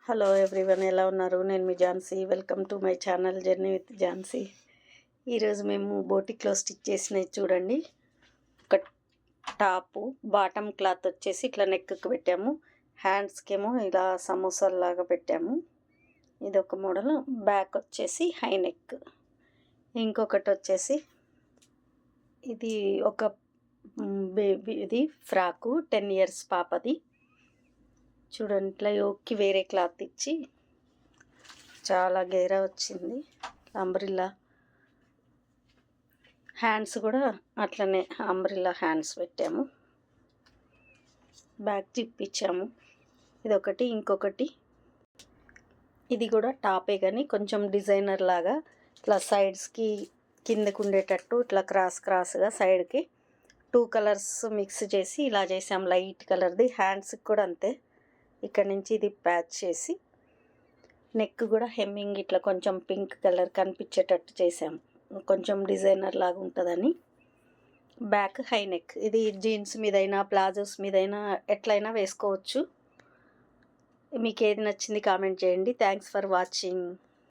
Hello everyone, ఎలా ఉన్నారు? నేను మీ Jhansi. Welcome to my channel journey with Jhansi. ఈరోజు మేము బోటిక్లో స్టిచ్ చేసినవి చూడండి. ఒక టాపు బాటమ్ క్లాత్ వచ్చేసి ఇట్లా నెక్కి పెట్టాము, హ్యాండ్స్కేమో ఇలా సమోసాల్లాగా పెట్టాము. ఇది ఒక మోడల్. బ్యాక్ వచ్చేసి హై నెక్. ఇంకొకటి వచ్చేసి ఇది ఒక బేబీ, ఇది ఫ్రాకు 10 years పాపది. చూడండి, ఇట్లా యోక్కి వేరే క్లాత్ ఇచ్చి చాలా గేరా వచ్చింది. అంబ్రిల్లా హ్యాండ్స్ కూడా అట్లనే అంబ్రిల్లా హ్యాండ్స్ పెట్టాము. బ్యాక్ జిప్ ఇచ్చాము. ఇదొకటి. ఇంకొకటి ఇది కూడా టాపే కానీ కొంచెం డిజైనర్ లాగా ఇట్లా సైడ్స్కి కిందకు ఉండేటట్టు ఇట్లా క్రాస్గా సైడ్కి 2 కలర్స్ మిక్స్ చేసి ఇలా చేసాం. లైట్ కలర్ది. హ్యాండ్స్కి కూడా అంతే. ఇక్కడ నుంచి ఇది ప్యాచ్ చేసి నెక్ కూడా హెమ్మింగ్ ఇట్లా కొంచెం పింక్ కలర్ కనిపించేటట్టు చేసాము, కొంచెం డిజైనర్ లాగా ఉంటుందని. Back high neck. ఇది జీన్స్ మీదైనా ప్లాజోస్ మీదైనా ఎట్లయినా వేసుకోవచ్చు. మీకు ఏది నచ్చింది కామెంట్ చేయండి. Thanks for watching.